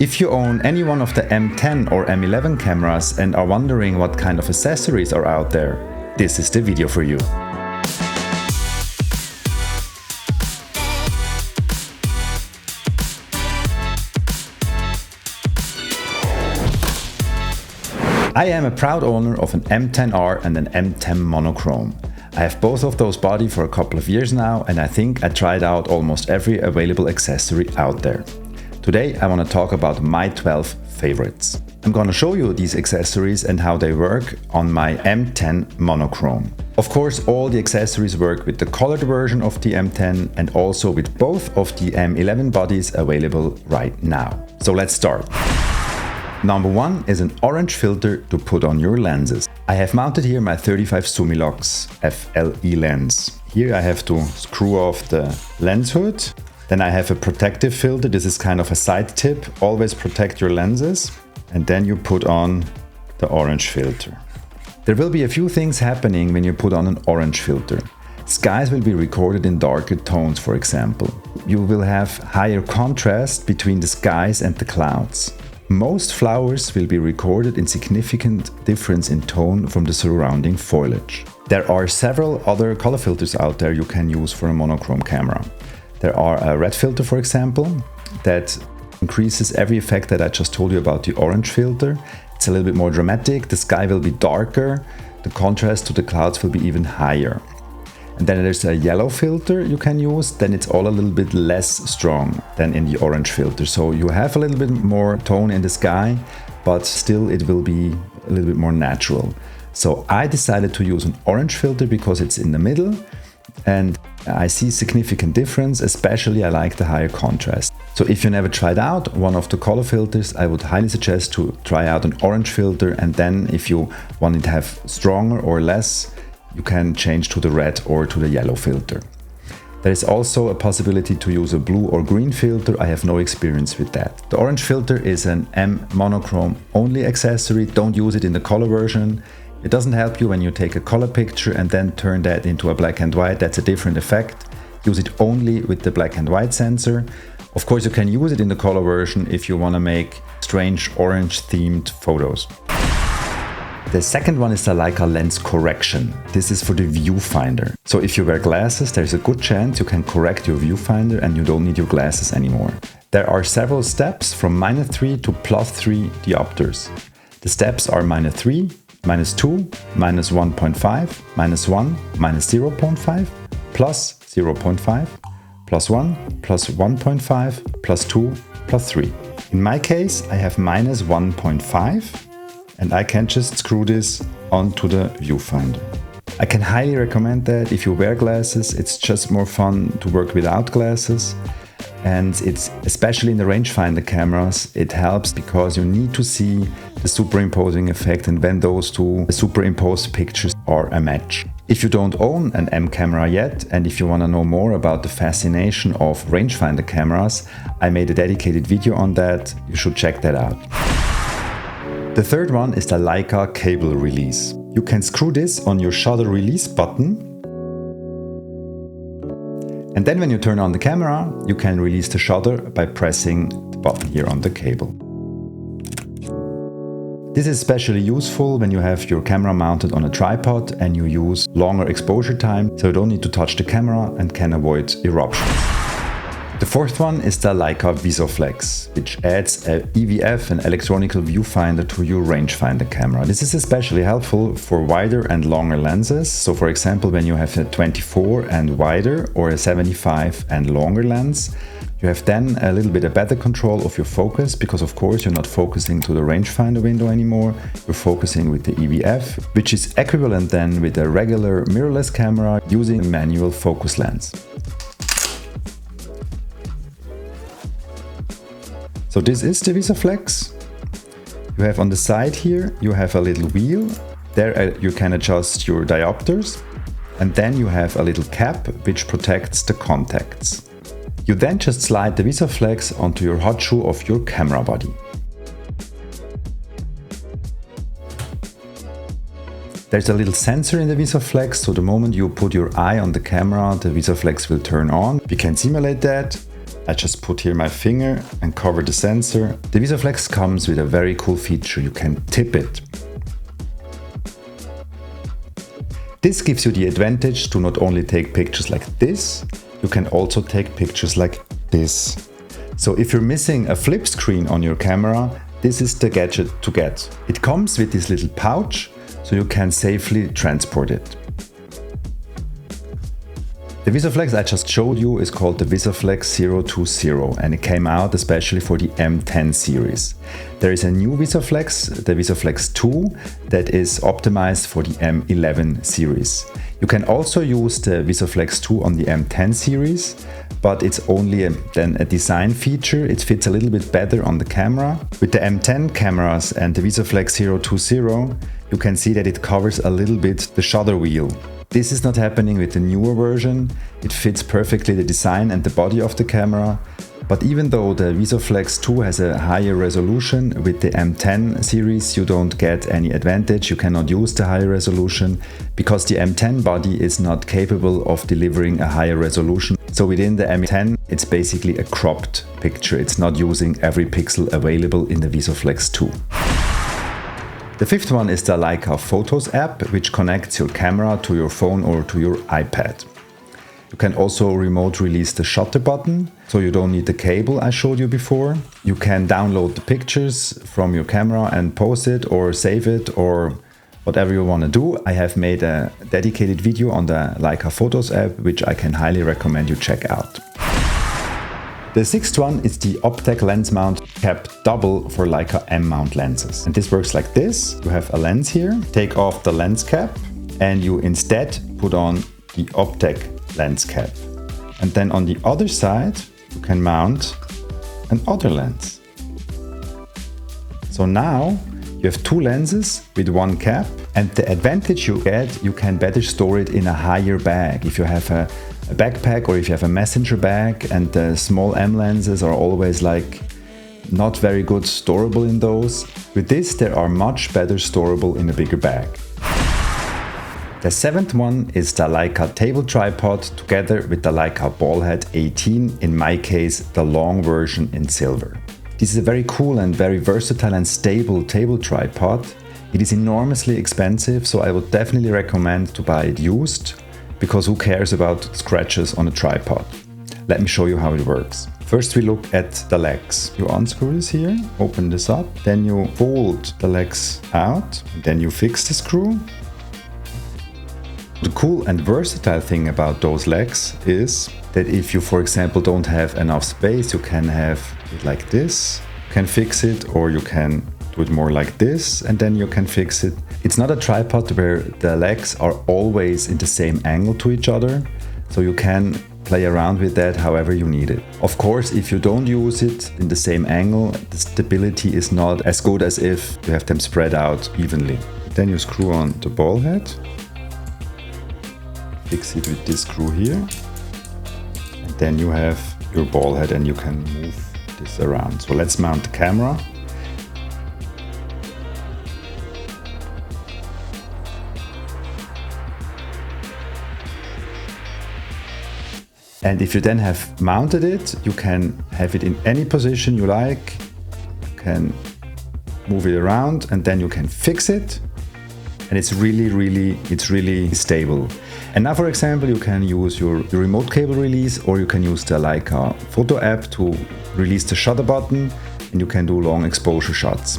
If you own any one of the M10 or M11 cameras and are wondering what kind of accessories are out there, this is the video for you. I am a proud owner of an M10R and an M10 Monochrom. I have both of those body for a couple of years now, and I think I tried out almost every available accessory out there. Today I want to talk about my 12 favorites. I'm going to show you these accessories and how they work on my M10 Monochrom. Of course, all the accessories work with the colored version of the M10 and also with both of the M11 bodies available right now. So let's start. Number 1 is an orange filter to put on your lenses. I have mounted here my 35 Summilux FLE lens. Here I have to screw off the lens hood. Then I have a protective filter. This is kind of a side tip. Always protect your lenses. And then you put on the orange filter. There will be a few things happening when you put on an orange filter. Skies will be recorded in darker tones, for example. You will have higher contrast between the skies and the clouds. Most flowers will be recorded in significant difference in tone from the surrounding foliage. There are several other color filters out there you can use for a monochrome camera. There are a red filter, for example, that increases every effect that I just told you about the orange filter. It's a little bit more dramatic, the sky will be darker, the contrast to the clouds will be even higher. And then there's a yellow filter you can use, then it's all a little bit less strong than in the orange filter. So you have a little bit more tone in the sky, but still it will be a little bit more natural. So I decided to use an orange filter because it's in the middle and I see significant difference, especially I like the higher contrast. So if you never tried out one of the color filters, I would highly suggest to try out an orange filter, and then if you want it to have stronger or less, you can change to the red or to the yellow filter. There is also a possibility to use a blue or green filter. I have no experience with that. The orange filter is an M monochrome only accessory. Don't use it in the color version. It doesn't help you when you take a color picture and then turn that into a black and white. That's a different effect. Use it only with the black and white sensor. Of course, you can use it in the color version if you want to make strange orange themed photos. The second one is the Leica lens correction. This is for the viewfinder. So if you wear glasses, there's a good chance you can correct your viewfinder and you don't need your glasses anymore. There are several steps from -3 to +3 diopters. The steps are -3, -2, -1.5, -1, -0.5, +0.5, +1, +1.5, +2, +3. In my case, I have -1.5. and I can just screw this onto the viewfinder. I can highly recommend that if you wear glasses. It's just more fun to work without glasses, and it's especially in the rangefinder cameras, it helps because you need to see the superimposing effect and when those two superimposed pictures are a match. If you don't own an M camera yet, and if you want to know more about the fascination of rangefinder cameras, I made a dedicated video on that. You should check that out. The third one is the Leica cable release. You can screw this on your shutter release button, and then when you turn on the camera, you can release the shutter by pressing the button here on the cable. This is especially useful when you have your camera mounted on a tripod and you use longer exposure time, so you don't need to touch the camera and can avoid eruptions. The fourth one is the Leica Visoflex, which adds a EVF, an electronic viewfinder, to your rangefinder camera. This is especially helpful for wider and longer lenses. So for example, when you have a 24 and wider or a 75 and longer lens, you have then a little bit of better control of your focus, because of course you're not focusing to the rangefinder window anymore, you're focusing with the EVF, which is equivalent then with a regular mirrorless camera using a manual focus lens. So this is the Visoflex. You have on the side here, you have a little wheel. There you can adjust your diopters. And then you have a little cap which protects the contacts. You then just slide the Visoflex onto your hot shoe of your camera body. There's a little sensor in the Visoflex, so the moment you put your eye on the camera, the Visoflex will turn on. We can simulate that. I just put here my finger and cover the sensor. The Visoflex comes with a very cool feature. You can tip it. This gives you the advantage to not only take pictures like this, you can also take pictures like this. So if you're missing a flip screen on your camera, this is the gadget to get. It comes with this little pouch, so you can safely transport it. The Visoflex I just showed you is called the Visoflex 020 and it came out especially for the M10 series. There is a new Visoflex, the Visoflex 2, that is optimized for the M11 series. You can also use the Visoflex 2 on the M10 series, but it's only then a design feature. It fits a little bit better on the camera. With the M10 cameras and the Visoflex 020, you can see that it covers a little bit the shutter wheel. This is not happening with the newer version. It fits perfectly the design and the body of the camera. But even though the Visoflex 2 has a higher resolution, with the M10 series you don't get any advantage. You cannot use the higher resolution because the M10 body is not capable of delivering a higher resolution. So within the M10 it's basically a cropped picture. It's not using every pixel available in the Visoflex 2. The fifth one is the Leica FOTOS app, which connects your camera to your phone or to your iPad. You can also remote release the shutter button, so you don't need the cable I showed you before. You can download the pictures from your camera and post it or save it or whatever you want to do. I have made a dedicated video on the Leica FOTOS app, which I can highly recommend you check out. The sixth one is the Optec lens mount cap double for Leica M mount lenses. And this works like this. You have a lens here, take off the lens cap and you instead put on the Optec lens cap. And then on the other side you can mount an other lens. So now you have two lenses with one cap, and the advantage you get, you can better store it in a higher bag. If you have a backpack or if you have a messenger bag, and the small M lenses are always like not very good storable in those. With this they are much better storable in a bigger bag. The seventh one is the Leica table tripod together with the Leica ballhead 18, in my case the long version in silver. This is a very cool and very versatile and stable table tripod. It is enormously expensive, so I would definitely recommend to buy it used, because who cares about scratches on a tripod? Let me show you how it works. First we look at the legs. You unscrew this here, open this up, then you fold the legs out, and then you fix the screw. The cool and versatile thing about those legs is that if you, for example, don't have enough space, you can have it like this, you can fix it, or you can do it more like this, and then you can fix it. It's not a tripod where the legs are always in the same angle to each other, so you can play around with that however you need it. Of course, if you don't use it in the same angle, the stability is not as good as if you have them spread out evenly. Then you screw on the ball head, fix it with this screw here, and then you have your ball head and you can move this around. So let's mount the camera. And if you then have mounted it, you can have it in any position you like. You can move it around and then you can fix it. And it's really stable. And now, for example, you can use your remote cable release, or you can use the Leica FOTOS app to release the shutter button, and you can do long exposure shots.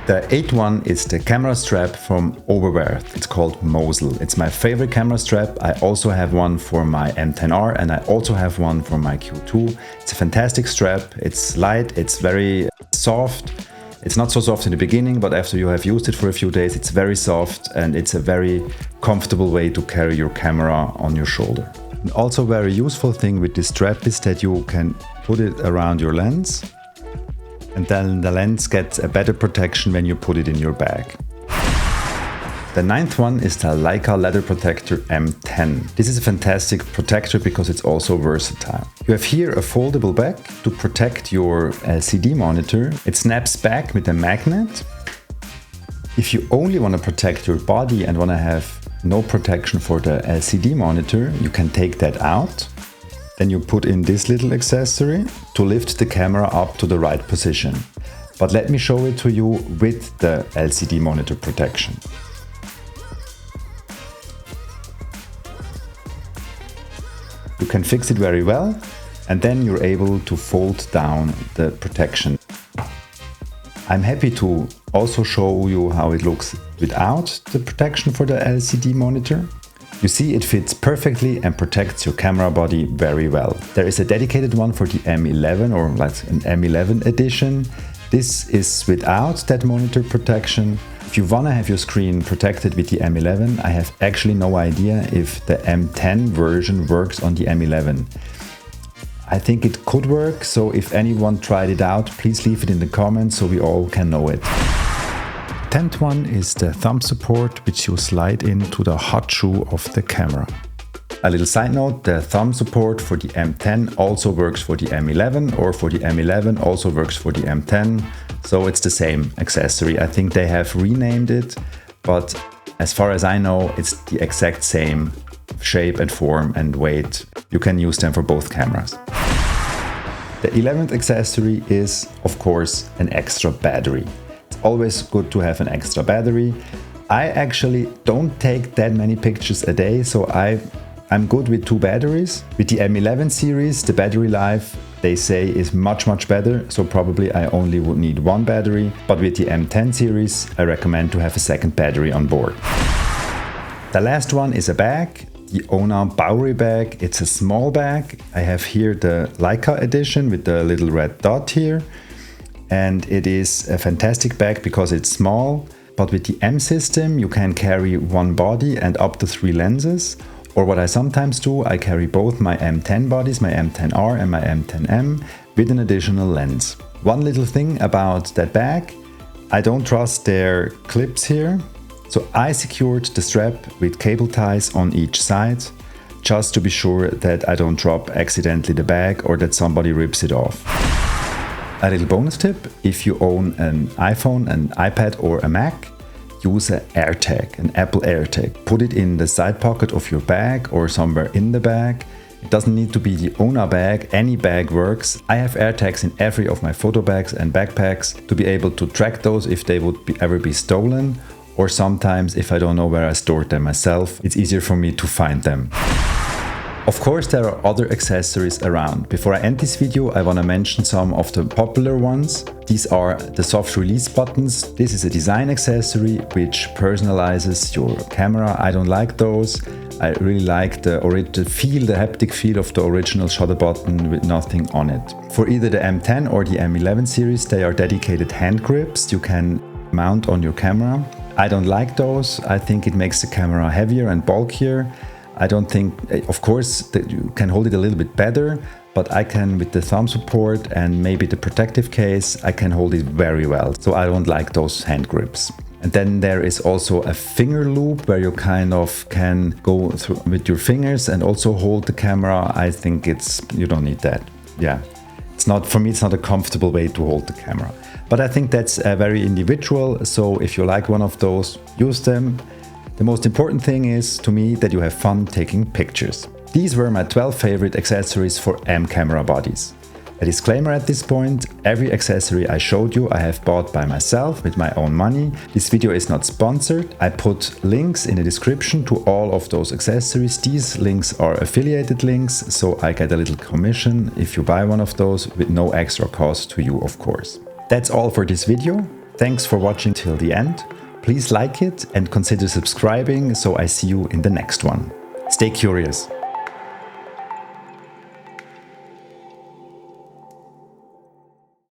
The eighth one is the camera strap from Oberwerth. It's called Mosel. It's my favorite camera strap. I also have one for my M10R and I also have one for my Q2. It's a fantastic strap. It's light, it's very soft. It's not so soft in the beginning, but after you have used it for a few days, it's very soft and it's a very comfortable way to carry your camera on your shoulder. And also a very useful thing with this strap is that you can put it around your lens, and then the lens gets a better protection when you put it in your bag. The ninth one is the Leica Leather Protector M10. This is a fantastic protector because it's also versatile. You have here a foldable back to protect your LCD monitor. It snaps back with a magnet. If you only want to protect your body and want to have no protection for the LCD monitor, you can take that out. Then you put in this little accessory to lift the camera up to the right position. But let me show it to you with the LCD monitor protection. You can fix it very well, and then you're able to fold down the protection. I'm happy to also show you how it looks without the protection for the LCD monitor. You see, it fits perfectly and protects your camera body very well. There is a dedicated one for the M11 or like an M11 edition. This is without that monitor protection. If you wanna have your screen protected with the M11, I have actually no idea if the M10 version works on the M11. I think it could work, so if anyone tried it out, please leave it in the comments so we all can know it. 10th one is the thumb support, which you slide into the hot shoe of the camera. A little side note, the thumb support for the M10 also works for the M11, or for the M11 also works for the M10, so it's the same accessory. I think they have renamed it, but as far as I know, it's the exact same shape and form and weight. You can use them for both cameras. The 11th accessory is, of course, an extra battery. It's always good to have an extra battery. I actually don't take that many pictures a day, so I'm good with 2 batteries. With the M11 series, the battery life, they say, is much better, so probably I only would need 1 battery. But with the M10 series, I recommend to have a second battery on board. The last one is a bag. The Ona Bowery bag. It's a small bag. I have here the Leica edition with the little red dot here. And it is a fantastic bag because it's small. But with the M system, you can carry 1 body and up to 3 lenses. Or what I sometimes do, I carry both my M10 bodies, my M10R and my M10M, with an additional lens. One little thing about that bag, I don't trust their clips here. So I secured the strap with cable ties on each side, just to be sure that I don't drop accidentally the bag or that somebody rips it off. A little bonus tip, if you own an iPhone, an iPad or a Mac, use an AirTag, an Apple AirTag. Put it in the side pocket of your bag or somewhere in the bag. It doesn't need to be the Ona bag, any bag works. I have AirTags in every of my photo bags and backpacks to be able to track those if they would ever be stolen. Or sometimes, if I don't know where I stored them myself, it's easier for me to find them. Of course, there are other accessories around. Before I end this video, I want to mention some of the popular ones. These are the soft release buttons. This is a design accessory which personalizes your camera. I don't like those. I really like the haptic feel of the original shutter button with nothing on it. For either the M10 or the M11 series, they are dedicated hand grips you can mount on your camera. I don't like those. I think it makes the camera heavier and bulkier. I don't think, of course, that you can hold it a little bit better, but I can, with the thumb support and maybe the protective case, I can hold it very well. So I don't like those hand grips. And then there is also a finger loop where you kind of can go through with your fingers and also hold the camera. I think you don't need that. Yeah. For me, it's not a comfortable way to hold the camera. But I think that's very individual, so if you like one of those, use them. The most important thing is, to me, that you have fun taking pictures. These were my 12 favorite accessories for M camera bodies. A disclaimer at this point, every accessory I showed you I have bought by myself with my own money. This video is not sponsored. I put links in the description to all of those accessories. These links are affiliated links, so I get a little commission if you buy one of those with no extra cost to you, of course. That's all for this video. Thanks for watching till the end. Please like it and consider subscribing so I see you in the next one. Stay curious.